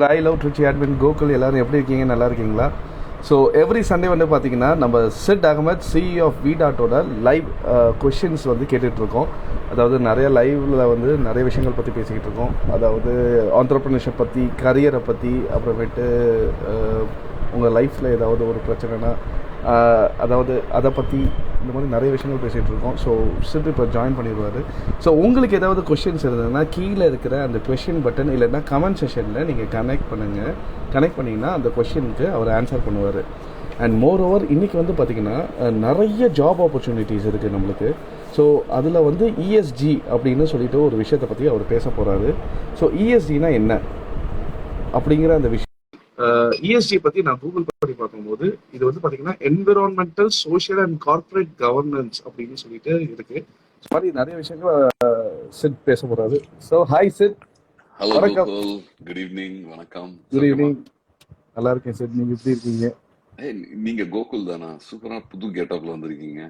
I love Trichy admin Gokul எல்லாரும் எப்படி இருக்கீங்க நல்லா இருக்கீங்களா? ஸோ எவ்ரி சண்டே வந்து பார்த்தீங்கன்னா நம்ம சிட் அகமத் சிஇஓ ஆஃப் vdart-ஓட லைவ் கொஷின்ஸ் வந்து கேட்டுட்ருக்கோம். அதாவது நிறைய லைவில் வந்து நிறைய விஷயங்கள் பற்றி பேசிக்கிட்டு இருக்கோம். அதாவது ஆண்டர்ப்ரனர்ஷிப் பற்றி, கரியரை பற்றி, அப்புறமேட்டு உங்கள் லைஃப்பில் ஏதாவது ஒரு பிரச்சனைனா அதாவது அதை பற்றி இந்த மாதிரி நிறைய விஷயங்கள் பேசிகிட்டு இருக்கோம். ஸோ சிட் இப்போ ஜாயின் பண்ணிடுவார். ஸோ உங்களுக்கு ஏதாவது கொஷின்ஸ் இருந்ததுன்னா கீழே இருக்கிற அந்த கொஷின் பட்டன் இல்லைன்னா கமெண்ட் செஷனில் நீங்கள் கனெக்ட் பண்ணிங்கன்னா அந்த கொஷினுக்கு அவர் ஆன்சர் பண்ணுவார். அண்ட் மோர் ஓவர் இன்றைக்கி வந்து பார்த்திங்கன்னா நிறைய ஜாப் ஆப்பர்ச்சுனிட்டிஸ் இருக்குது நம்மளுக்கு. ஸோ அதில் வந்து இஎஸ்ஜி அப்படின்னு சொல்லிட்டு ஒரு விஷயத்தை பற்றி அவர் பேச போகிறாரு. ஸோ இஎஸ்ஜினா என்ன அப்படிங்கிற அந்த விஷயம் இஎஸ்ஜி பற்றி நான் கூகுள் பண்ணி பார்க்கும்போது இது வந்து பார்த்தீங்கன்னா environmental social and corporate governance அப்படின்னு சொல்லிட்டு இருக்கு. மாதிரி நிறைய விஷயங்கள் சிட் பேச போறாரு. So hi Sid. ஹலோ வணக்கம். Good evening. வணக்கம். Good evening. நல்லா இருக்கேன் சிட். நீங்க எப்படி இருக்கீங்க? நீங்க கோகுல் தானா? சூப்பரா புது கெட்டப்ல வந்திருக்கீங்க.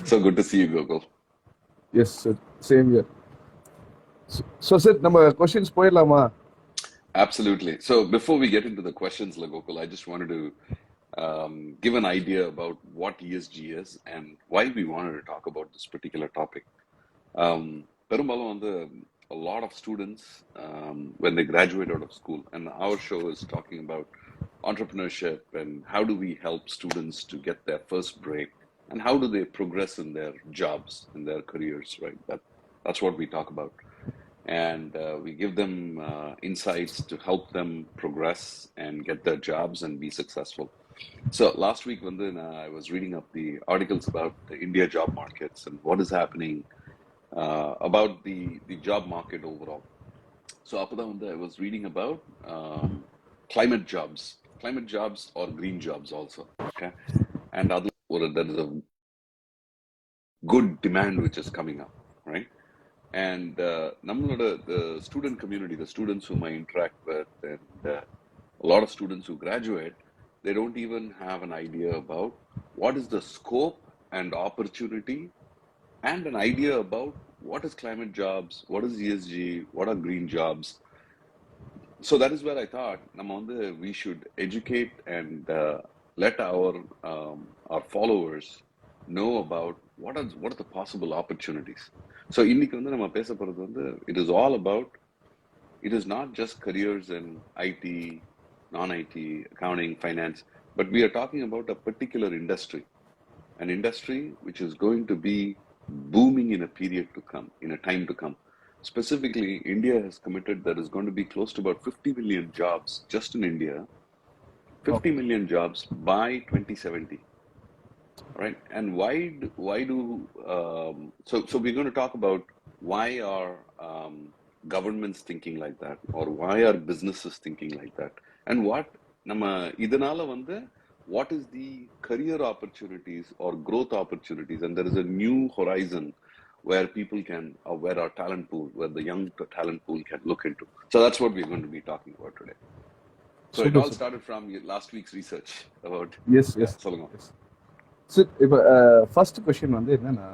So good to see you, Gokul. Yes sir, same here. So sir, நம்ம questions போயிடலாமா? Absolutely. So before we get into the questions, Gokul, I just wanted to give an idea about what ESG is and why we wanted to talk about this particular topic. பெரும்பாலும் வந்து a lot of students when they graduate out of school, and our show is talking about entrepreneurship and how do we help students to get their first break and how do they progress in their jobs, in their careers, right? That's what we talk about. And we give them insights to help them progress and get their jobs and be successful. So last week when I was reading up the articles about the India job markets and what is happening about the job market overall. So after that I was reading about climate jobs or green jobs also. Okay, and there is a good demand which is coming up, right? And the student community, the students whom I interact with, and a lot of students who graduate, they don't even have an idea about what is the scope and opportunity and an idea about what is climate jobs, what is ESG, what are green jobs. So that is where I thought we should educate and let our followers know about what are the possible opportunities. So இன்னைக்கு வந்து நம்ம பேச போறது வந்து it is all about, it is not just careers in IT, non-IT, accounting, finance, but we are talking about a particular industry, an industry which is going to be booming in a period to come, in a time to come. Specifically, India has committed that is going to be close to about 50 million jobs just in India, 50 million jobs by 2070. Right, and why do so we're going to talk about why are governments thinking like that, or why are businesses thinking like that, and what is the career opportunities or growth opportunities, and there is a new horizon where people can, where our talent pool, where the young talent pool can look into. So that's what we're going to be talking about today. So it all started from last week's research about yes. So இப்போ first question வந்து என்னன்னா,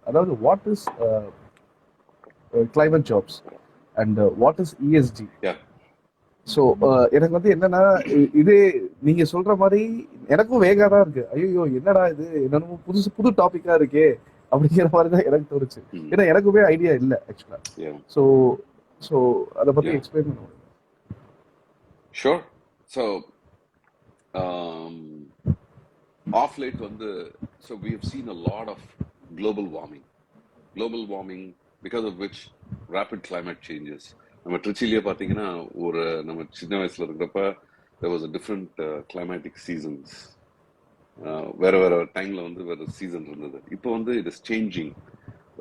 அதாவது what is climate jobs and what is ESG? So எனக்கு வந்து என்னன்னா, இது நீங்க சொல்ற மாதிரி எனக்கும் வேகா தான் இருக்கு. ஐயோ என்னடா இது, என்னன்னு புது டாபிக்கா இருக்கே அப்படிங்கிற மாதிரி தான் எனக்கு தோணுச்சு. ஏன்னா எனக்குமே ஐடியா இல்லை ஆக்சுவலா. ஸோ அதை பத்தி எக்ஸ்பிளைன் பண்ணுவோம். Sure. So off late so we have seen a lot of global warming because of which rapid climate changes. நம்ம ட்ரிச்சிலியே பார்த்தீங்கன்னா ஒரு நம்ம சின்ன வயசுல இருக்கிறப்ப there was a different climatic seasons, வேற டைம்ல வேற சீசன் இருந்தது. இப்போ it is changing,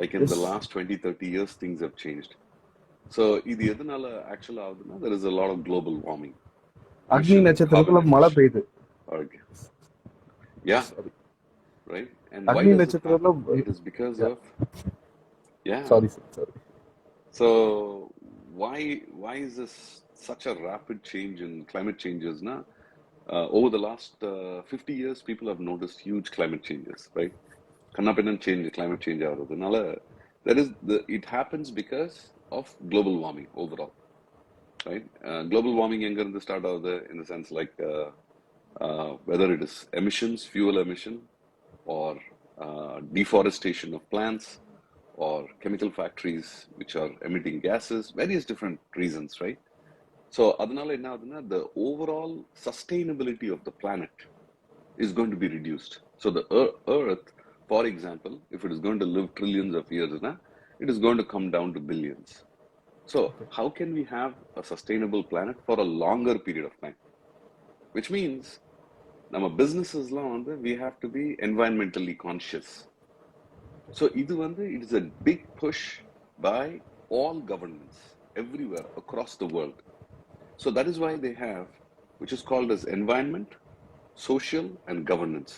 like in the last 20-30 years things have changed. So இது எதனால ஆக்சுவலா ஆகுதுன்னா there is a lot of global warming. அக்னி நட்சத்திரத்துல மழை பெய்யுது. Okay. Yeah. Right. And why it is because of sorry. So why is this such a rapid change in climate changes now? Over the last 50 years people have noticed huge climate changes, right? Climate change ஆகுறதுனால it happens because of global warming overall, right? Global warming எங்க இருந்து start ஆகுது in the sense like whether it is emissions, fuel emission, or deforestation of plants, or chemical factories which are emitting gases, various different reasons, right? So அதனால என்ன ஆகுதுன்னா the overall sustainability of the planet is going to be reduced. So the earth, for example, if it is going to live trillions of years, it is going to come down to billions. So how can we have a sustainable planet for a longer period of time? Which means நம்ம businesses-லாம் வந்து we have to be environmentally conscious. So இது வந்து it is a big push by all governments everywhere across the world. So that is why they have, which is called as environment, social and governance.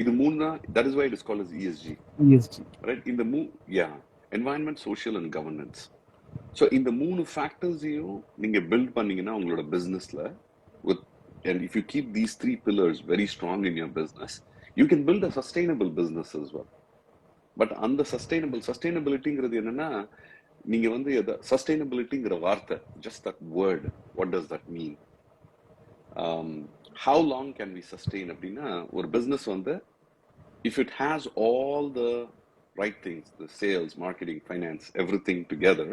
இது மூணு, that is why it is called as ESG. ESG. Right? In the environment, social and governance. So இந்த மூணு factors-ஐயும் நீங்க build பண்ணீங்கன்னா உங்களோட business-ல with, and if you keep these three pillars very strong in your business, you can build a sustainable business as well. But அந்த sustainability-ங்கிறது என்னன்னா, நீங்க வந்து sustainability-ங்கிற வார்த்தை, just that word, what does that mean? How long can we sustain அப்படின்னா, ஒரு business வந்து, if it has all the right things, the sales, marketing, finance, everything together,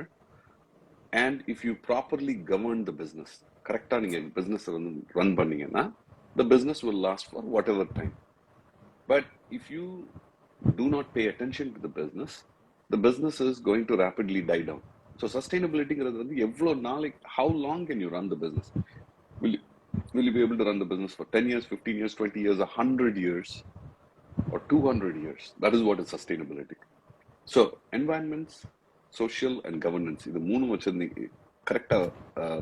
and if you properly govern the business, correct-ஆ நீங்க business run பண்ணீங்கன்னா, the business will last for whatever time. But if you do not pay attention to the business is going to rapidly die down. So sustainability-ங்கிறது வந்து எவ்வளவு நாளைக்கு, how long can you run the business? Will you be able to run the business for 10 years, 15 years, 20 years, 100 years, or 200 years? That is what is sustainability. So environments, social and governance, இது மூணு வச்சு கரெக்டா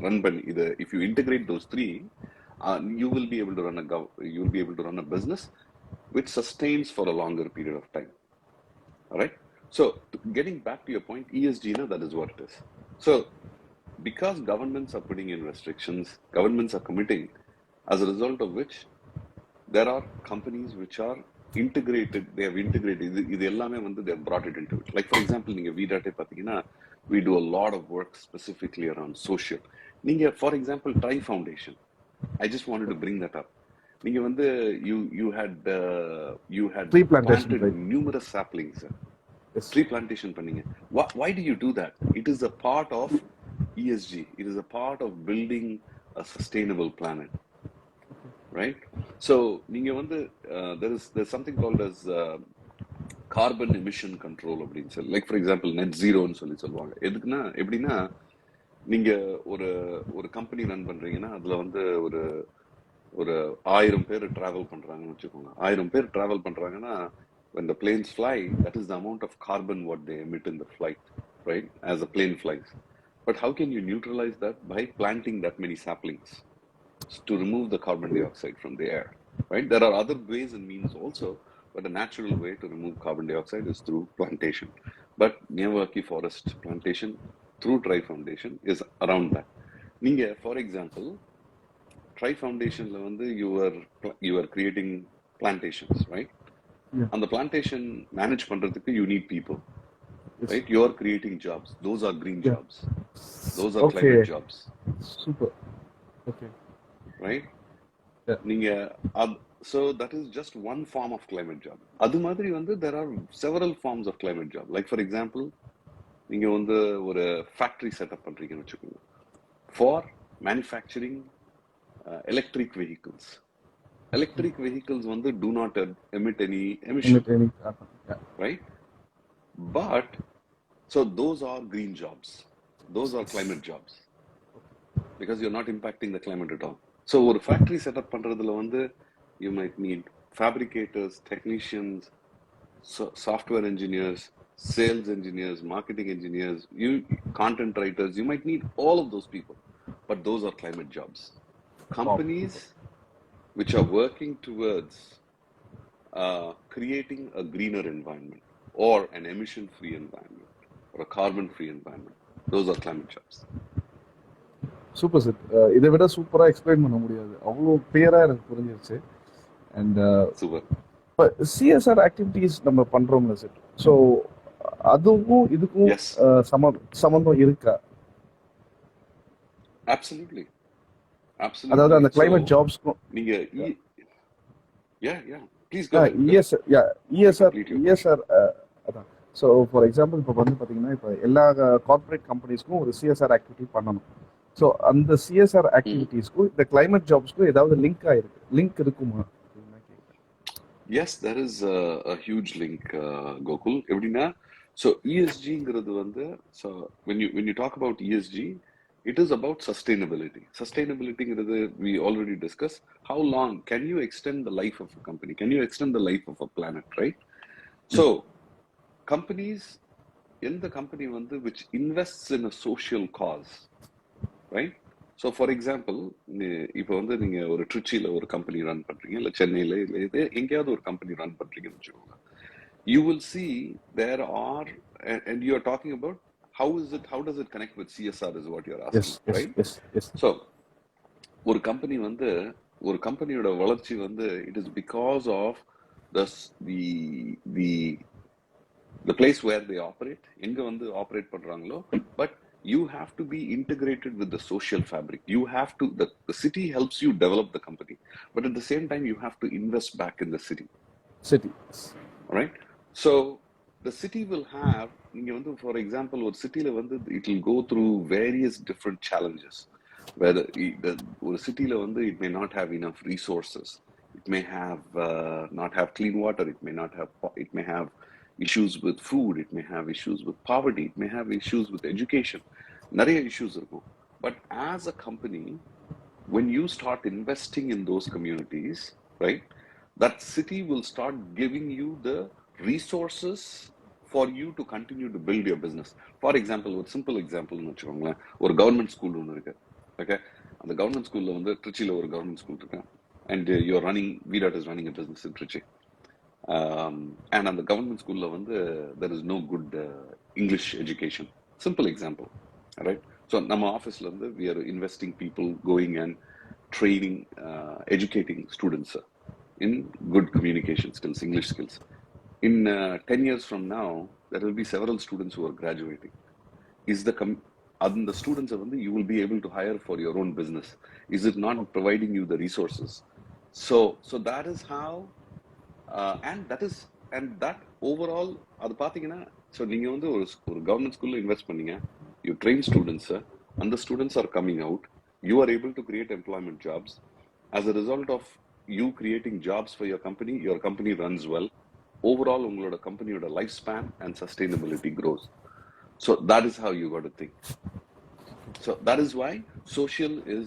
run பண்ணி, இது if you integrate those three, you will be able to run a business which sustains for a longer period of time. All right? So getting back to your point, ESG, that is what it is. So because governments are putting in restrictions, governments are committing, as a result of which there are companies which are integrated, they have integrated, இது எல்லாமே வந்து they have brought it into it. Like for example, நீங்க vdart பார்த்தீங்கன்னா, we do a lot of work specifically around social. நீங்க for example, Tri Foundation, I just wanted to bring that up. நீங்க வந்து you had Tree plantation, planted right? numerous saplings. Yes. Tree plantation பண்ணீங்க. Why do you do that? It is a part of ESG. It is a part of building a sustainable planet. Right? So நீங்க வந்து there's something called as carbon emission control அப்படின்னு சொல்லி, like for example net zero ன்னு சொல்லி சொல்லுவாங்க. எதுக்குன்னா எப்படின்னா, நீங்க ஒரு கம்பெனி ரன் பண்றீங்கன்னா அதுல வந்து ஒரு 1000 பேர் டிராவல் பண்றாங்கன்னு வச்சுக்கோங்க. 1000 பேர் டிராவல் பண்றாங்கன்னா, when the planes fly, that is the amount of carbon what they emit in the flight, right? As the plane flies. But how can you neutralize that? By planting that many saplings to remove the carbon dioxide from the air, right? There are other ways and means also, but a natural way to remove carbon dioxide is through plantation. But Miyawaki forest plantation through Tri Foundation is around that. Ninga, for example, Tri Foundation la vandu you are creating plantations, right? Yeah. And the plantation manage பண்றதுக்கு you need people. Yes. Right? You are creating jobs. Those are green Yeah. jobs. Those are Okay. climate jobs. Super. Okay. Right? Yeah. நீங்க so that is just one form of climate job. அது மாதிரி வந்து there are several forms of climate job. Like for example, நீங்க வந்து ஒரு factory setup பண்றீங்கன்னு வச்சுக்கோங்க. For manufacturing electric vehicles. Electric vehicles வந்து do not emit any emission. Yeah. Right? But so those are green jobs. Those are climate jobs. Because you're not impacting the climate at all. So ஒரு factory setup பண்றதுல வந்து you might need fabricators, technicians, software engineers, sales engineers, marketing engineers, content writers. You might need all of those people. But those are climate jobs. Companies which are working towards creating a greener environment or an emission-free environment or a carbon-free environment. Those are climate jobs. Super sir, இதை விட சூப்பராக explain பண்ண முடியாது, அவ்வளோ கிளியராக எனக்கு புரிஞ்சிருச்சு. And super. இப்போ சிஎஸ்ஆர் ஆக்டிவிட்டீஸ் நம்ம பண்ணுறோம்ல சார், ஸோ அதுவும் இதுக்கும் Yes, சம்பந்தம் இருக்கா? absolutely, அதாவது absolutely. அந்த So கிளைமேட் ஜாப்ஸ்க்கும் நீங்க yeah, please go ahead, go ahead. You ESR complete your question. ESR அதான். ஸோ ஃபார் எக்ஸாம்பிள் இப்போ வந்து பார்த்தீங்கன்னா இப்போ எல்லா கார்ப்பரேட் கம்பெனிஸ்க்கும் ஒரு சிஎஸ்ஆர் ஆக்டிவிட்டி பண்ணணும். ஸோ அந்த சிஎஸ்ஆர் Mhm. ஆக்டிவிட்டீஸ்க்கும் இந்த கிளைமேட் ஜாப்ஸ்க்கும் ஏதாவது லிங்க் இருக்குமா? Yes, there is a huge link, Gokul. எப்படின்னா, so ESGங்கிறது வந்து, so when you talk about ESG, it is about sustainability. Sustainabilityங்கிறது we already discussed. How long can you extend the life of a company? Can you extend the life of a planet, right? So companies, எந்த company வந்து which invests in a social cause, right? So for example, இப்போ வந்து நீங்கள் ஒரு ட்ரிச்சியில் ஒரு company run பண்ணுறீங்க, இல்லை சென்னையில் இல்லை இது எங்கேயாவது ஒரு கம்பெனி ரன் பண்ணுறீங்கன்னு வச்சுக்கோங்க. You will see there are, and you are talking about how does it connect with CSR is what you're asking, right? So ஒரு கம்பெனி வந்து, ஒரு கம்பெனியோட வளர்ச்சி வந்து it is because of the the the place where they operate, எங்க வந்து operate பண்றாங்களோ, but you have to be integrated with the social fabric. You have to, the city helps you develop the company, but at the same time you have to invest back in the city. All right? So the city will have, நீங்க வந்து for example ஒரு சிட்டில வந்து it will go through various different challenges, whether ஒரு சிட்டில வந்து it may not have enough resources, it may have not have clean water, it may have issues with food, it may have issues with poverty, it may have issues with education. நிறைய issues இருக்கும். But as a company, when you start investing in those communities, right, that city will start giving you the resources for you to continue to build your business. For example, ஒரு simple example வச்சுக்கோங்களேன், ஒரு government school ஒன்று இருக்கு. Okay, அந்த government ஸ்கூல்ல வந்து ட்ரிச்சியில் ஒரு government school இருக்கு, and you're running, vdart is running a business in Trichy. And on the government school there is no good English education. Simple example, right? So நம்ம ஆஃபீஸ்ல இருந்து we are investing people going and training, educating students in good communication skills, English skills. In 10 years from now, there will be several students who are graduating. Is the the students you will be able to hire for your own business? Is it not providing you the resources? So that is how, and that overall அது பாத்தீங்கன்னா, so நீங்க வந்து ஒரு government ஸ்கூல்ல invest பண்ணீங்க, you train students, அந்த students are coming out, you are able to create employment jobs. as a result of you creating jobs for your company runs well. Overall உங்களோட கம்பெனியோட life span and sustainability grows. So that is how you got to think. So that is why social is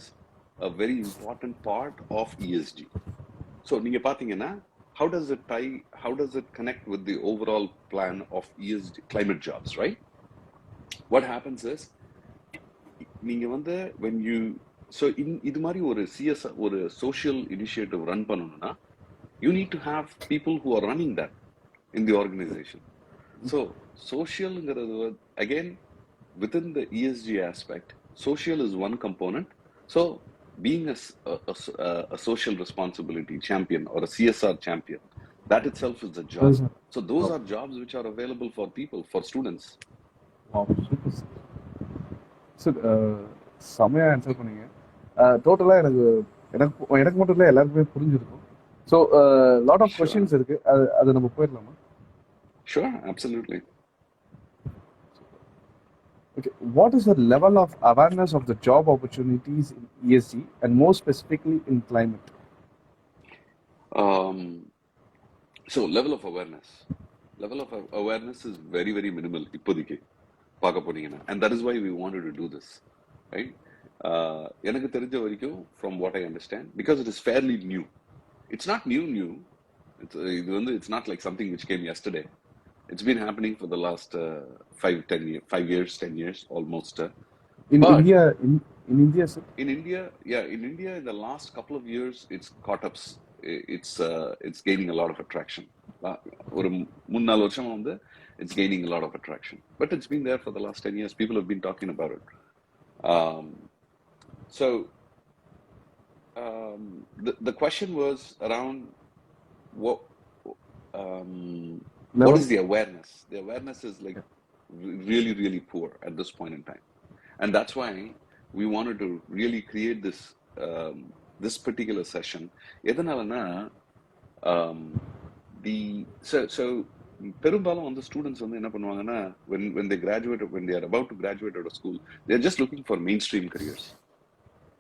a very important part of ESG. So நீங்க பாத்தீங்கன்னா, how does it connect with the overall plan of ESG climate jobs, right? What happens is, நீங்க வந்து when you, so இது மாதிரி ஒரு CSR ஒரு social initiative run பண்ணனும்னா, you need to have people who are running that in the organization. So social again, within the ESG aspect, social is one component. So being a social responsibility champion or a CSR champion, that itself is a job. So those are jobs which are available for people, for students. Wow, super. Sir, செமையாக answer பண்ணீங்க. டோட்டலாக எனக்கு எனக்கு எனக்கு மட்டும் இல்லை, எல்லாருக்குமே புரிஞ்சிருக்கும். ஸோ லாட் ஆஃப் கொஸ்டின்ஸ் இருக்கு, அது நம்ம போயிடலாமா? Sure, absolutely. Okay, what is the level of awareness of the job opportunities in ESG and more specifically in climate? So level of awareness is very, very minimal இப்போதைக்கு பார்க்க போனீங்கன்னா, and that is why we wanted to do this, right? எனக்கு தெரிஞ்ச வரைக்கும், from what I understand, because it is fairly new. It's not new. It's not like something which came yesterday. It's been happening for the last 5 years, 10 years almost. In India, sir? In India, in the last couple of years, it's caught up. It's gaining a lot of attraction. ஒரு 3-4 வருஷமா it's gaining a lot of attraction. But it's been there for the last 10 years. People have been talking about it. So the question was around what, Never. What is the awareness? The awareness is like really, really poor at this point in time. And that's why we wanted to really create this particular session. எதனாலனா so பெரும்பாலும் வந்து students வந்து என்ன பண்ணுவாங்கன்னா when they graduate, when they are about to graduate out of school, they are just looking for mainstream careers.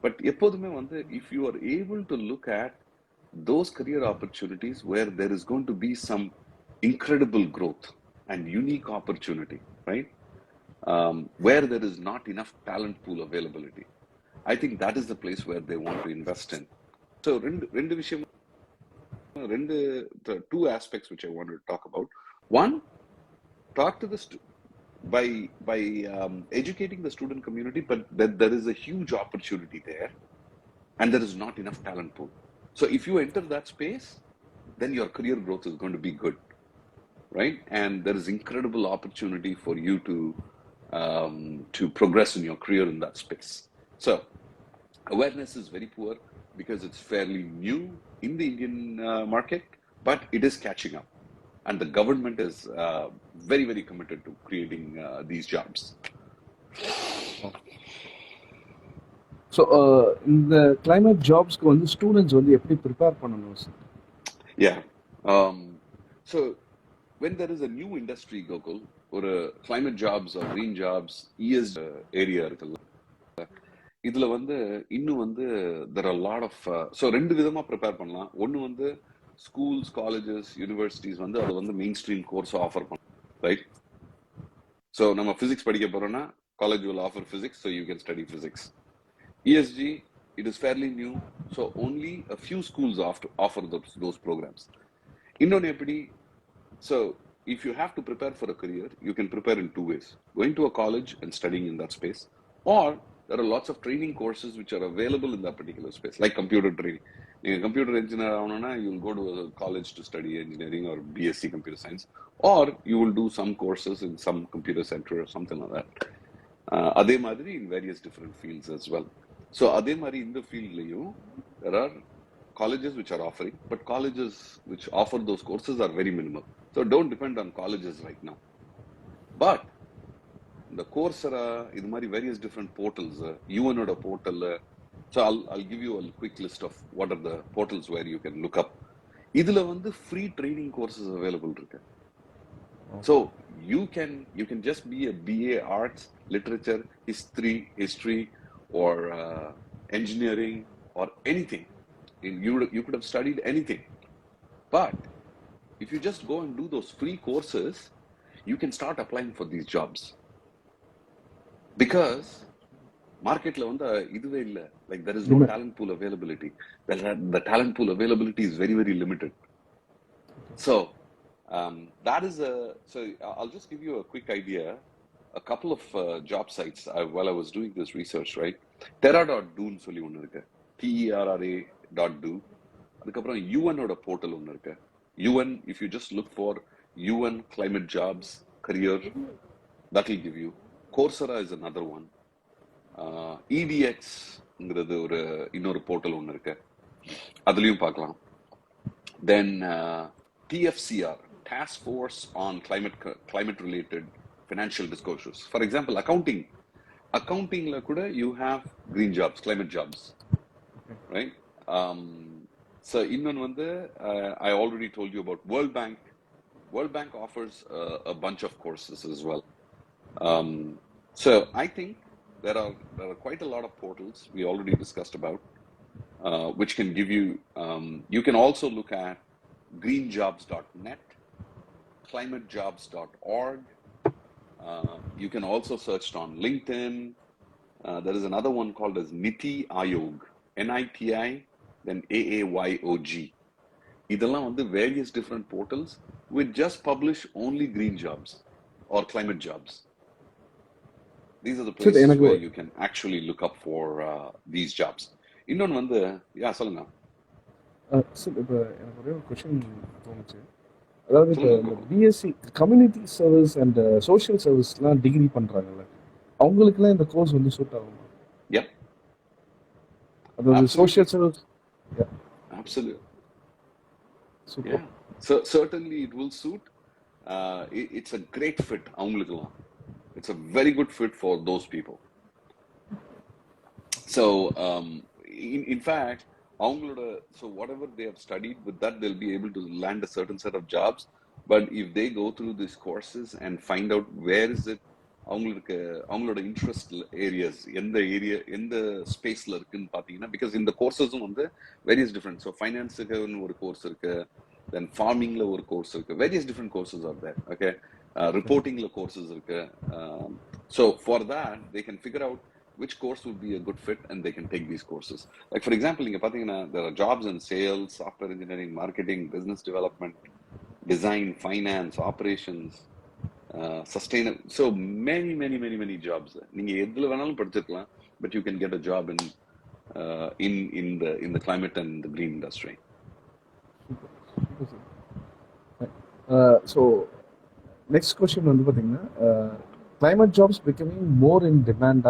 But எப்போதுமே வந்து if you are able to look at those career opportunities where there is going to be some incredible growth and unique opportunity, right? Where there is not enough talent pool availability, I think that is the place where they want to invest in. So ரெண்டு விஷயம், two aspects which I wanted to talk about. One, talk to the by educating the student community, but that there is a huge opportunity there and there is not enough talent pool. So if you enter that space, then your career growth is going to be good, right? And there is incredible opportunity for you to progress in your career in that space. So awareness is very poor because it's fairly new in the Indian market, but it is catching up. And the government is very, very committed to creating these jobs. So, இந்த climate jobsக்கு வந்து students வந்து எப்படி prepare பண்ணணும் sir? Yeah. So when there is a new industry, Gokul, or climate jobs or green jobs, ESG area இருக்குல்ல, இதுல வந்து இன்னும் வந்து there are a lot of so ரெண்டு விதமா ப்ரிப்பேர் பண்ணலாம். ஒன்னு வந்து schools, colleges, universities வந்து அது வந்து மெயின் ஸ்ட்ரீம் கோர்ஸ் ஆஃபர் பண்ணலாம், ரைட்? So நம்ம physics படிக்க போறோம்னா college will offer physics, so you can study physics. ESG, it is fairly new, so only a few schools offer those programs. இன்னொன்னு எப்படி? So if you have to prepare for a career, you can prepare in two ways: going to a college and studying in that space, or there are lots of training courses which are available in that particular space, like computer training. You're a computer engineer, you'll go to a college to study engineering or BSc computer science, or you will do some courses in some computer center or something like that. அதே மாதிரி in various different fields as well. So அதே மாதிரி இந்த fieldலையும் there are colleges which are offering, but colleges which offer those courses are very minimal. So don't depend on colleges right now. But the Coursera, இது மாதிரி various different portals, UN oda portal. So I'll give you a quick list of what are the portals where you can look up. இதுல வந்து free training courses available இருக்கு. So you can just be a BA Arts, Literature, History, or engineering or anything. You could have studied anything. But if you just go and do those free courses, you can start applying for these jobs. Because marketல வந்து இதுவே இல்ல, like there is no talent pool availability. The talent pool availability is very, very limited. So that is so I'll just give you a quick idea. A couple of job sites while I was doing this research, right? terra.do ன்னு சொல்லி ஒன்னு இருக்கு. terra.do. அதுக்கப்புறம் UN ஓட portal ஒன்னு இருக்கு. UN, if you just look for UN climate jobs career, that will give you. Coursera is another one. EDX ங்கிறது ஒரு இன்னொரு போர்ட்டல் ஒன்னு இருக்கு. அதுலயும் பார்க்கலாம். Then TFCR, Task Force on Climate Related Financial Disclosures. For example, accountingல கூட you have green jobs, climate jobs, right? So இன்னொன்னு வந்து I already told you about World Bank. World Bank offers a bunch of courses as well. So I think there are quite a lot of portals we already discussed about, which can give you. You can also look at greenjobs.net, climatejobs.org. You can also search on LinkedIn. There is another one called as Niti Ayog, NITI, then AAYOG. இதெல்லாம் வந்து various different portals which just publish only green jobs or climate jobs. These are the places where you can actually look up for these jobs. இன்னொன்று வந்து சொல்லுங்க sir. இப்போ எனக்கு ஒரே ஒரு question தோணுச்சு. அதாவது இப்போ இந்த பிஎஸ்சி கம்யூனிட்டி சர்வீஸ் அண்ட் சோஷியல் சர்வீஸ்லாம் டிகிரி பண்ணுறாங்கல்ல, அவங்களுக்குலாம் இந்த கோர்ஸ் வந்து சூட் ஆகுமா? Yep. அதாவது social service. Absolutely. Super. Yeah. So certainly it will suit. it's a great fit அவங்களுக்குலாம். It's a very good fit for those people. So in fact அவங்களோட so whatever they have studied, with that they'll be able to land a certain set of jobs. But if they go through these courses and find out where is it அவங்களுக்கு அவங்களோட interest areas எந்த area எந்த ஸ்பேஸ்ல இருக்குன்னு பாத்தீங்கன்னா, because இந்த கோர்சஸும் வந்து various different. So ஃபைனான்ஸுக்குன்னு ஒரு கோர்ஸ் இருக்கு, தென் ஃபார்மிங்ல ஒரு கோர்ஸ் இருக்கு, various different courses are there. Okay, ரிப்போர்ட்டிங்ல கோர்சஸ் இருக்கு. So for that they can figure out which course would be a good fit and they can take these courses. Like for example, நீங்க பாத்தீங்கன்னா there are jobs in sales, software engineering, marketing, business development, design, finance, operations, sustainable. So many jobs. நீங்க எதுல வேணாலும் படிச்சிருக்கலாம், but you can get a job in the climate and the green industry. So next question வந்து பாத்தீங்கன்னா, climate jobs becoming more in demand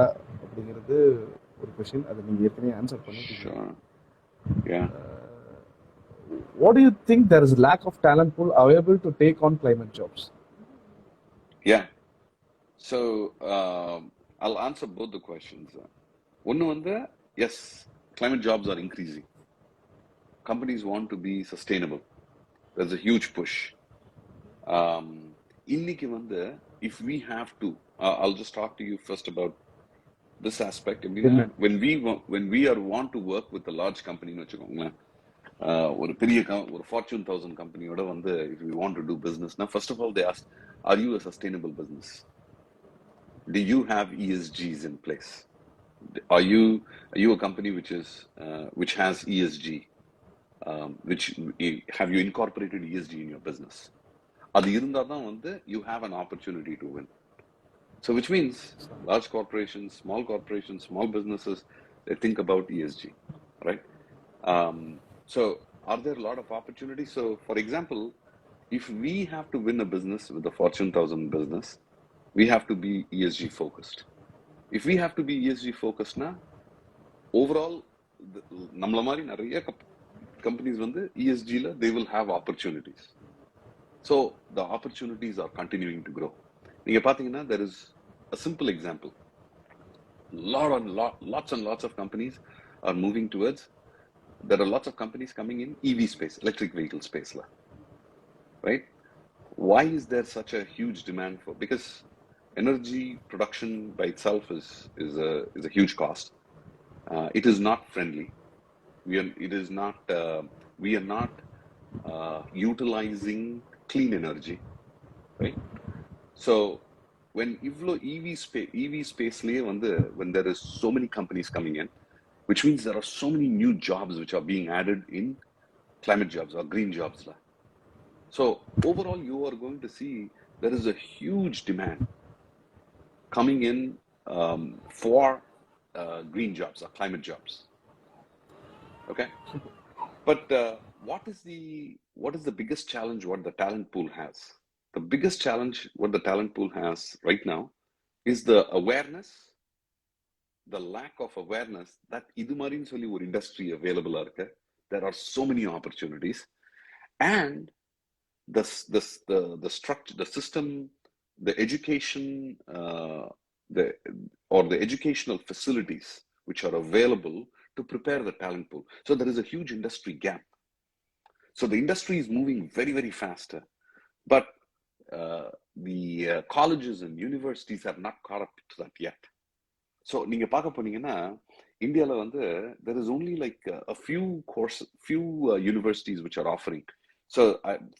அப்படிங்கிறது ஒரு question. அதை நீங்க ஏற்கனவே ஆன்சர் பண்ணிட்டீங்க. Sure. Yeah. What do you think there is a lack of talent pool available to take on climate jobs? Yeah. So I'll answer both the questions. One வந்து, yes, climate jobs are increasing. Companies want to be sustainable. There's a huge push. இன்னைக்கு வந்து, if we have to, I'll just talk to you first about this aspect. When we want to work with a large company, வச்சுக்கோங்களேன், ஒரு பெரிய ஒரு Fortune 1000 கம்பெனியோட வந்து if we want to do business, now first of all they ask, are you a sustainable business? Do you have ESGs in place? Are you a company which has ESG? Which have you incorporated ESG in your business? அது இருந்தா தான் வந்து you have an opportunity to win. So which means large corporations, small businesses, they think about ESG, right? So are there a lot of opportunities? So for example, if we have to win a business with a Fortune 1000 business, we have to be ESG focused. If we have to be ESG focused, na overall நம்மள மாதிரி நிறைய companies வந்து ESG ல they will have opportunities. So the opportunities are continuing to grow. நீங்க பாத்தீங்கன்னா, there is a simple example. Lots and lots of companies are moving towards. There are lots of companies coming in EV space, electric vehicle space, right? Why is there such a huge demand for? Because energy production by itself is a huge cost. It is not friendly. We are not utilizing clean energy, right? So when EV space when there is so many companies coming in, which means there are so many new jobs which are being added in climate jobs or green jobs. So overall, you are going to see there is a huge demand coming in for green jobs or climate jobs. Okay, but what is the biggest challenge what the talent pool has? The biggest challenge what the talent pool has right now is the awareness, the lack of awareness that idu marin solli or industry available irukku. There are so many opportunities, and the structure, the system, the education, the educational facilities which are available to prepare the talent pool. So there is a huge industry gap. So the industry is moving very, very fast, but the colleges and universities have not caught up to that yet. So நீங்க பார்க்க போனீங்கன்னா, இந்தியால வந்து there is only like a few universities which are offering. So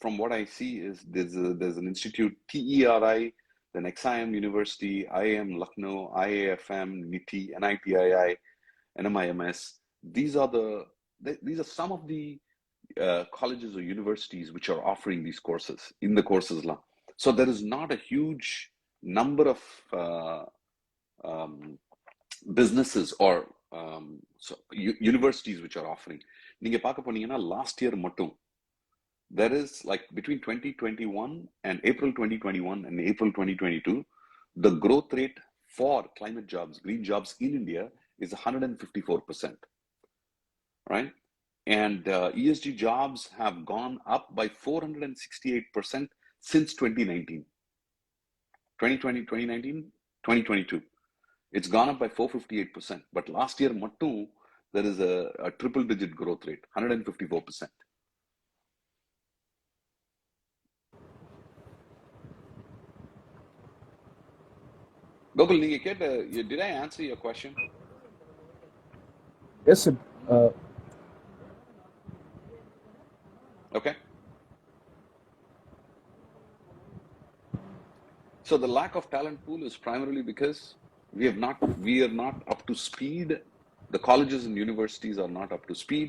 from what I see is there's an institute, TERI, then XIM University, IIM Lucknow, IAFM, NITI, NITII, NMIMS. These are some of the colleges or universities which are offering these courses in the courses la. So there is not a huge number of businesses or universities which are offering. நீங்க பார்க்க போனீங்கன்னா last year மட்டும் there is like between 2021 and April 2021 and April 2022, the growth rate for climate jobs, green jobs in India is 154%, right? And ESG jobs have gone up by 468% since 2019. 2020, 2019, 2022. It's gone up by 458%. But last year, mattum, there is a triple digit growth rate, 154%. Gokul, did I answer your question? Yes, sir. Okay. So the lack of talent pool is primarily because we are not up to speed. The colleges and universities are not up to speed.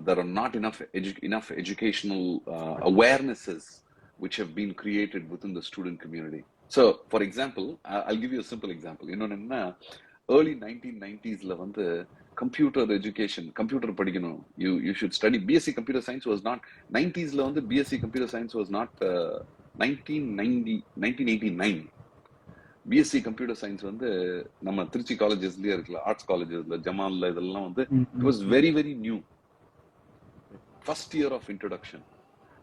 There are not enough educational awarenesses which have been created within the student community. So, for example, I'll give you a simple example. Early 1990s வந்து computer education, computer படிக்கணும், you should study. BSc computer science was not 90s வந்து BSc computer science was not 1989. BSc computer science வந்து நம்ம திருச்சி காலேஜஸ்லயே இருக்குல்ல, arts காலேஜஸ்ல, ஜமால்ல இதெல்லாம் வந்து it was very very new. First year of introduction.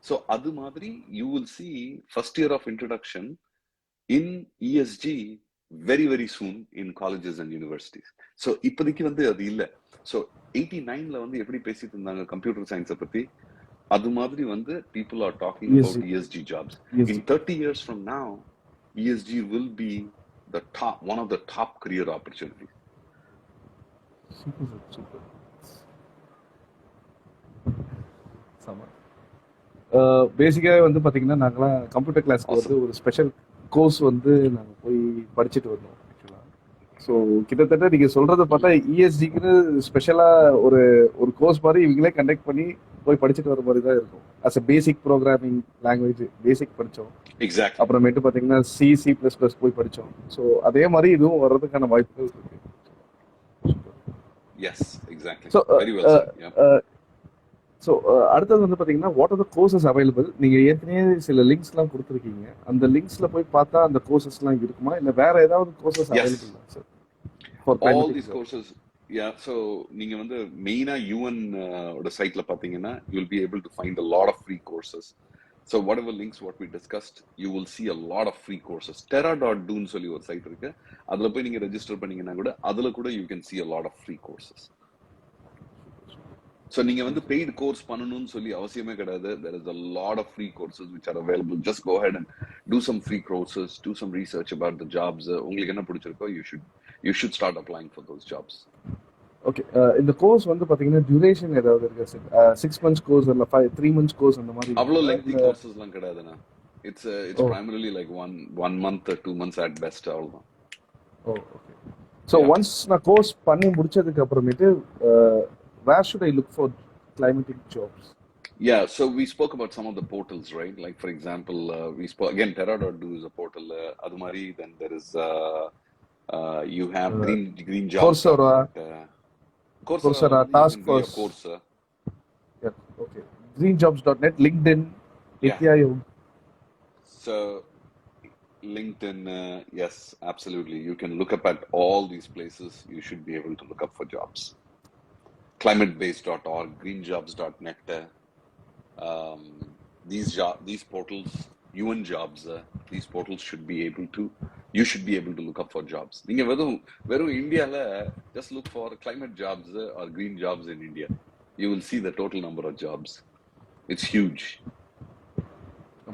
So adu madri you will see first year of introduction in ESG very very soon in colleges and universities. So ipadiki vandu adu illa. So 89 la vandu eppadi pesittu irundanga computer science பத்தி, adu madri vandu people are talking about ESG jobs. In 30 years from now, ESG will be one of the top career opportunities. Super. பேசிக்காகவே வந்து பார்த்தீங்கன்னா நாங்களாம் computer கிளாஸ்க்கு வந்து ஒரு special course வந்து நாங்கள் போய் படிச்சுட்டு வந்தோம் ஆக்சுவலாக. ஸோ கிட்டத்தட்ட நீங்கள் சொல்கிறத பார்த்தா இஎஸ்ஜிக்குன்னு ஸ்பெஷலாக ஒரு கோர்ஸ் மாதிரி இவங்களே கண்டக்ட் பண்ணி போய் படிச்சுட்டு வர மாதிரி தான் இருக்கும். As a basic programming language basic படித்தோம். அப்புறமேட்டு பார்த்தீங்கன்னா C++ போய் படித்தோம். ஸோ அதே மாதிரி இதுவும் வர்றதுக்கான வாய்ப்புகள் இருக்கு. Yes, exactly. So, very well said. Yeah. So அடுத்தது வந்து பார்த்தீங்கன்னா what are the courses available? நீங்கள் ஏற்கனவே சில லிங்க்ஸ்லாம் கொடுத்துருக்கீங்க. அந்த லிங்க்ஸில் போய் பார்த்தா அந்த கோர்சஸ்லாம் இருக்குமா, இல்லை வேற ஏதாவது courses available sir? All these courses, yeah. So நீங்கள் வந்து மெயினாக யூஎன் ஓட சைட்டில் பார்த்தீங்கன்னா you will be able to find a lot of free courses. So whatever links what we discussed, you will see a lot of free courses. terra.doன்னு சொல்லி ஒரு side இருக்கு, அதில் போய் நீங்கள் ரெஜிஸ்டர் பண்ணீங்கன்னா கூட அதில் கூட you can see a lot of free courses. So நீங்க வந்து paid course பண்ணணும்னு சொல்லி அவசியமே கிடையாது. There is a lot of free courses which are available. Just go ahead and do some free courses, do some research about the jobs. உங்களுக்கு என்ன பிடிச்சிருக்கோ you should start applying for those jobs. Okay. இந்த course வந்து பாத்தீங்கன்னா duration ஏதாவது இருக்கா sir? 6 months course இல்ல 3 months course அந்த மாதிரி? அவ்வளோ lengthy courses-லாம் கிடையாதுண்ணா. It's primarily like one month or 2 months at best, அவ்வளவுதான். ஓகே. So once நான் கோர்ஸ் பண்ணி முடிச்சதுக்கு அப்புறமேட்டு where should I look for climatic jobs? Yeah, so we spoke about some of the portals, right? Like for example, we spoke again, terra.do is a portal. Adumari, then there is you have green jobs. Coursera, Task Force. Yeah, okay. Greenjobs.net, LinkedIn, API. So LinkedIn, yes, absolutely. You can look up at all these places. You should be able to look up for jobs. climatebase.org, greenjobs.net, these portals, UN jobs, these portals you should be able to look up for jobs. நீங்க வெறும் இந்தியால just look for climate jobs or green jobs in India. You will see the total number of jobs. It's huge.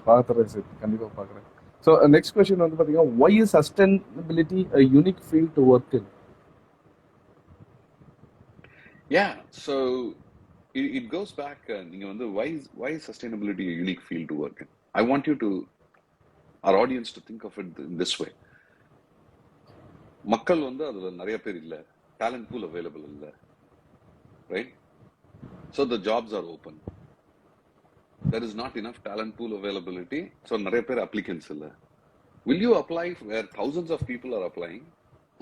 பார்க்குறேன் sir, கண்டிப்பா பார்க்குறேன். So next question வந்து பாத்தீங்கன்னா, why is sustainability a unique field to work in? Yeah, so it goes back. Why is sustainability a unique field to work in? I want our audience to think of it in this way. மக்கள் வந்து அதுல நிறைய பேர் இல்ல, talent pool available இல்ல, right? So the jobs are open. There is not enough talent pool availability, so நிறைய பேர் applicants இல்ல. Will you apply where thousands of people are applying,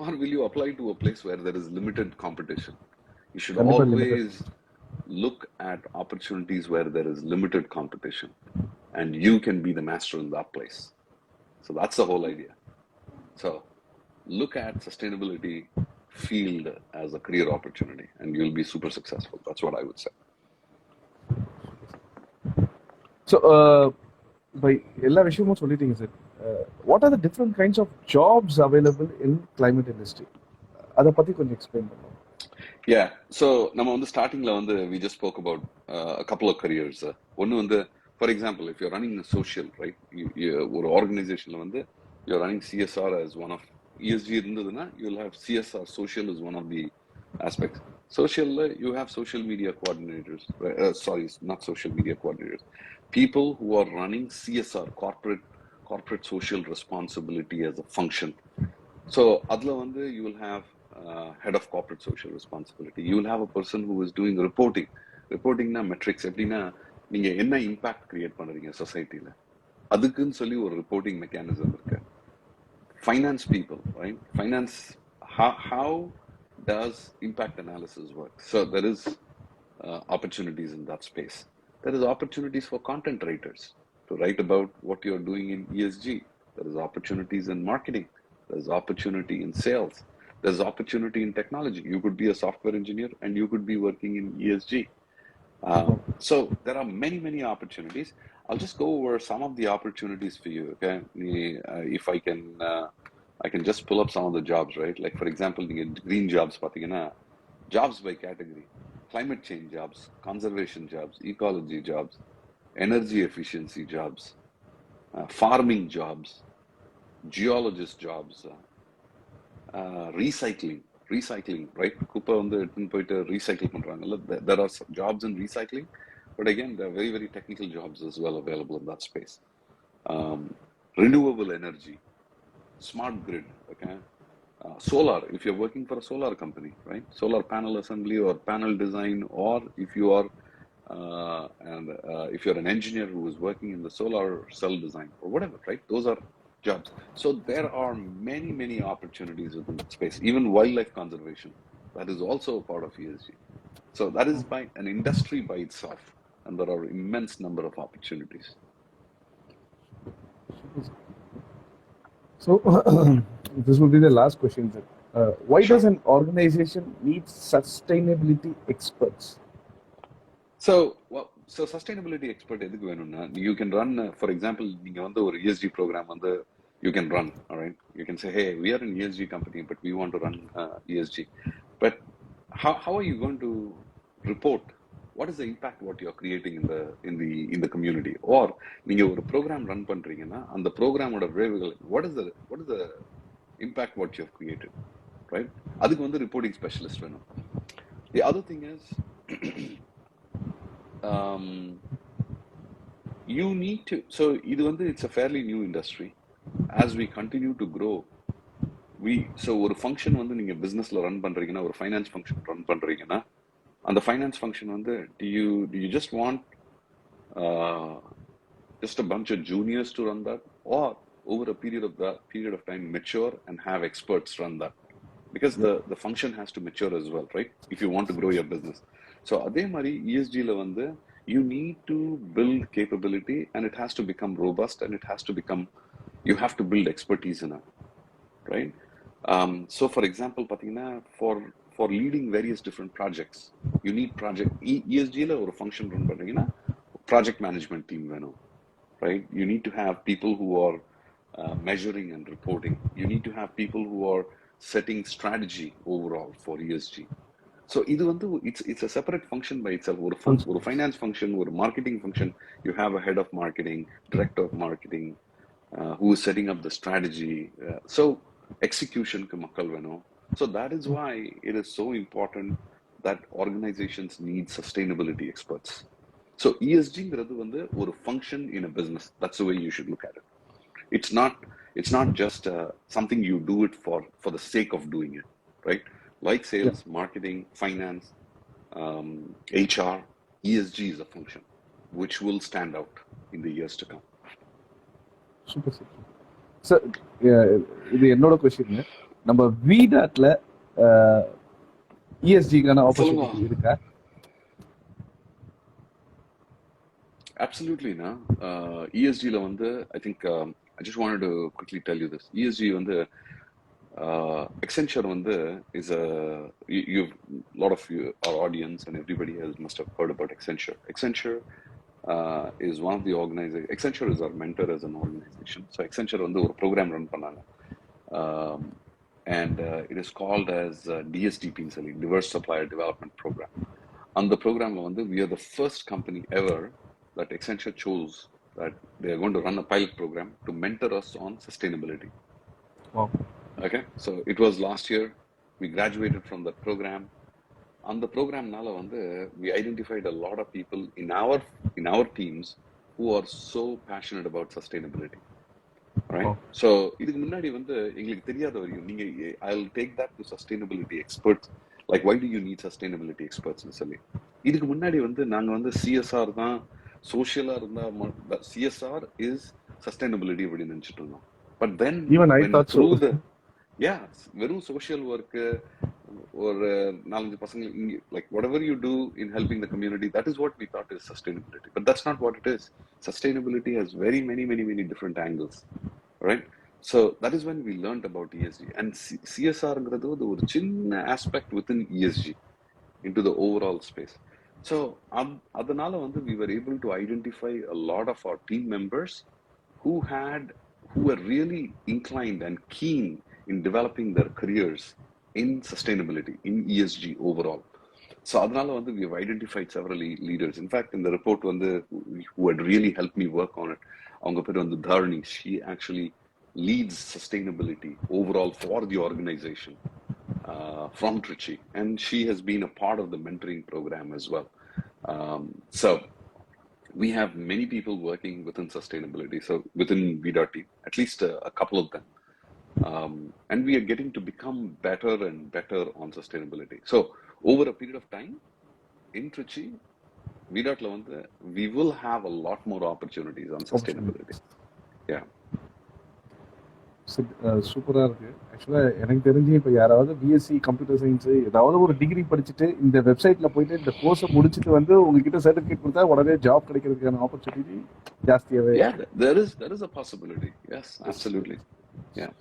or will you apply to a place where there is limited competition? You should always look at opportunities where there is limited competition and you can be the master in that place. So that's the whole idea. So look at sustainability field as a career opportunity and you'll be super successful. That's what I would say. So இப்போ எல்லா விஷயமும் சொல்லிட்டீங்க sir. What are the different kinds of jobs available in climate industry? அதை பற்றி கொஞ்சம் explain பண்ணுவோம். Yeah, so நம்ம வந்து ஸ்டார்டிங்ல வந்து we just spoke about a couple of careers. ஒன்னு வந்து for example if you're running a social, right, ஒரு ஆர்கனைசேஷன்ல வந்து you're running CSR as one of ESG இருந்ததுன்னா you'll have CSR social as one of the aspects. Socialல you have social media coordinators, sorry, not social media coordinators, people who are running CSR, corporate social responsibility as a function. So adla வந்து you will have head of corporate social responsibility. You will have a person who is doing reporting. Reportingனா metrics எப்படின்னா நீங்க என்ன impact create பண்றீங்க சொசைட்டில, அதுக்குன்னு சொல்லி ஒரு reporting mechanism இருக்கு. Finance people, right? Finance, how does impact analysis work? So there is opportunities in that space. There is opportunities for content writers to write about what you're doing in ESG. There is opportunities in marketing. There's opportunity in sales. There's opportunity in technology. You could be a software engineer and you could be working in ESG. So there are many opportunities. I'll just go over some of the opportunities for you. Okay, if I can just pull up some of the jobs, right? Like for example, the green jobs, jobs by category: climate change jobs, conservation jobs, ecology jobs, energy efficiency jobs, farming jobs, geologist jobs, recycling, right? குப்பை வந்து எடுத்துன்னு போயிட்டு recycle பண்றாங்கல்ல. There are jobs in recycling, but again, there are very technical jobs as well available in that space. Renewable energy, smart grid, okay? Solar, if you're working for a solar company, right? Solar panel assembly or panel design, or if you are if you're an engineer who is working in the solar cell design or whatever, right? Those are jobs. So there are many opportunities within that space. Even wildlife conservation, that is also a part of ESG. So that is by an industry by itself, and there are immense number of opportunities. So this will be the last question, sir. Why Sure. does an organization need sustainability experts? So sustainability expert எதுக்கு வேணும்னா, you can run, for example, நீங்க வந்து ஒரு ESG program வந்து you can run, all right? You can say, hey, we are an ESG company, but we want to run ESG. But how are you going to report? What is the impact what you are creating in the community? Or நீங்க ஒரு program run பண்றீங்கன்னா அந்த ப்ரோக்ராமோட விளைவுகள், what is the impact what you have created, right? அதுக்கு வந்து reporting specialist வேணும். The other thing is you need to, so இது வந்து it's a fairly new industry. As we continue to grow, so ஒரு function வந்து நீங்க பிசினஸ்ல run பண்றீங்கன்னா, ஒரு ஃபைனான்ஸ் ஃபங்க்ஷன் ரன் பண்றீங்கன்னா, அந்த ஃபைனான்ஸ் ஃபங்க்ஷன் வந்து do you just want just a bunch of juniors to run that, or over a period of time mature and have experts run that? Because the function has to mature as well, right? If you want to grow your business. So அதே மாதிரி ESGல வந்து you need to build capability, and it has to become robust, and it has to become, you have to build expertise in it, right? So for example, பாத்தீங்கன்னா, for leading various different projects, you need ESGல ஒரு function run பண்றீங்கன்னா project management team வேணும், right? You need to have people who are measuring and reporting. You need to have people who are setting strategy overall for ESG. So இது வந்து it's a separate function by itself. ஒரு finance function, ஒரு marketing function, you have a head of marketing, director of marketing, who is setting up the strategy. So executionக்கு மக்கள் வேணும். So that is why it is so important that organizations need sustainability experts. So ESGங்கிறது வந்து ஒரு function in a business. That's the way you should look at it. It's not just something you do it for the sake of doing it, right? Like sales, marketing, finance, HR, ESG is a function which will stand out in the years to come. Super sir. இது என்னோட question. நம்ம vdartல ESGக்கான opportunity இருக்கா? Absolutely, na. ESGல வந்து I think I just wanted to quickly tell you this. ESG வந்து Accenture வந்து is a lot of you, our audience and everybody else must have heard about Accenture. Accenture is one of the organizations. Accenture is our mentor as an organization. So Accenture வந்து ஒரு program run பண்ணாங்க. Um, and it is called as DSDP, Diverse Supplier Development Program. On the program, we are the first company ever that Accenture chose that they are going to run a pilot program to mentor us on sustainability. Wow. Okay, so it was last year. We graduated from that program. On the program, we identified a lot of people in our teams who are so passionate about sustainability. Right? Oh. So இதுக்கு முன்னாடி எங்களுக்கு தெரியாத வரையும் நீங்க I'll take that to sustainability experts. Like, why do you need sustainability experts னு சொல்லி இதுக்கு முன்னாடி நாங்க CSR தான் சோஷியலா இருந்தா CSR is sustainability அப்படின்னு நினைச்சிட்டு இருந்தோம். But then even I thought so. வெறும் சோஷியல் ஒர்க் ஒரு 4-5 பசங்க like whatever you do in helping the community, that is what we thought is sustainability. But that's not what it is. Sustainability has very many different angles. Right? So that is when we learned about ESG. And CSR ங்கிறது ஒரு சின்ன aspect within ESG into the overall space. So அதனால we were able to identify a lot of our team members who were really inclined and keen in developing their careers in sustainability, in ESG overall. So அதனால we have identified several leaders. In fact, in the report who had really helped me work on it, அவங்க பேர் Dharani. She actually leads sustainability overall for the organization from Trichy, and she has been a part of the mentoring program as well. So we have many people working within sustainability. So within vdart team, at least a couple of them. And we are getting to become better and better on sustainability. So over a period of time, in Trichy, vdart we will have a lot more opportunities on sustainability. Yeah. சூப்பராக இருக்குது. ஆக்சுவலாக எனக்கு தெரிஞ்சு இப்போ யாராவது BSc computer science ஏதாவது ஒரு degree படிச்சுட்டு இந்த வெப்சைட்டில் போயிட்டு இந்த கோர்ஸை முடிச்சுட்டு உங்ககிட்ட சர்டிஃபிகேட் கொடுத்தா உடனே ஜாப் கிடைக்கிறதுக்கான opportunity ஜாஸ்தியாகவே. Yeah, there is a possibility. Yes, absolutely. Yeah.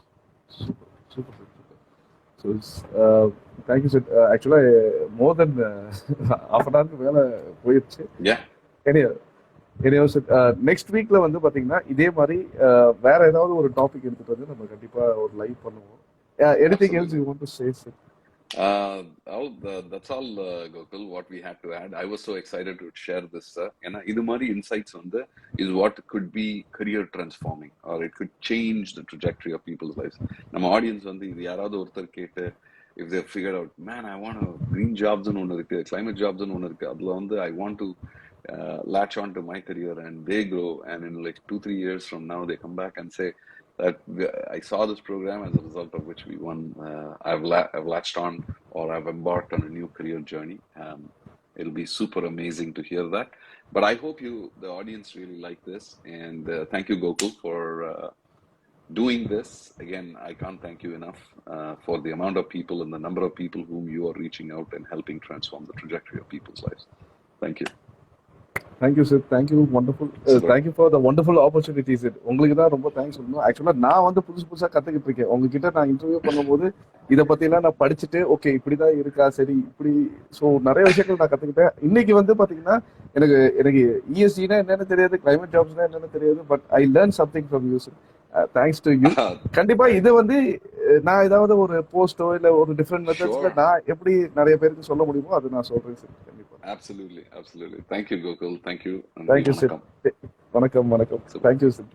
Super. So thank you, sir. Actually, more than half an hour மேலே போயிடுச்சு. Yeah. நெக்ஸ்ட் வீக்ல பாத்தீங்கன்னா இதே மாதிரி வேற ஏதாவது ஒரு டாபிக் எடுத்துட்டு நம்ம கண்டிப்பா ஒரு லைவ் பண்ணுவோம். Anything else you want to say, sir? That's all, Gokul, what we had to add. I was so excited to share this, sir. இது மாதிரி insights is what could be career transforming, or it could change the trajectory of people's lives. நம்ம audience இது யாராவது ஒருத்தர் கேட்டு if they figured out, man, I want a green jobs னு ஒன்று இருக்கு, climate jobs னு ஒன்று இருக்கு, அதுல I want to latch on to my career, and they grow, and in like 2-3 years from now they come back and say that I saw this program as a result of which we won. I've latched on, or I've embarked on a new career journey. It'll be super amazing to hear that. But I hope the audience really like this, and thank you, Gokul, for doing this. Again, I can't thank you enough for the amount of people and the number of people whom you are reaching out and helping transform the trajectory of people's lives. Thank you. Thank you, sir. Thank you. Wonderful. Thank you for the wonderful opportunity, sir. உங்களுக்கு தான் ரொம்ப thanks சொல்லணும். ஆக்சுவலா நான் புதுசா கத்துக்கிட்டு இருக்கேன். உங்ககிட்ட நான் இன்டர்வியூ பண்ணும்போது இதை பத்திலாம் நான் படிச்சுட்டு ஓகே இப்படிதான் இருக்கா, சரி இப்படி ஸோ நிறைய விஷயங்கள் நான் கத்துக்கிட்டேன். இன்னைக்கு பாத்தீங்கன்னா எனக்கு ESGனா என்னன்னு தெரியாது, கிளைமேட் ஜாப்ஸ்னா என்னன்னு தெரியாது, but I learn something from you, sir. Thanks to you. கண்டிப்பா இது நான் ஏதாவது ஒரு போஸ்டோ இல்ல ஒரு டிஃபரெண்ட் மெத்தட்ஸ்ல நான் எப்படி நிறைய பேருக்கு சொல்ல முடியுமோ அது நான் சொல்றேன், சார். கண்டிப்பா. Absolutely. Thank you, Gokul. Thank you, sir. வணக்கம். Thank you, sir.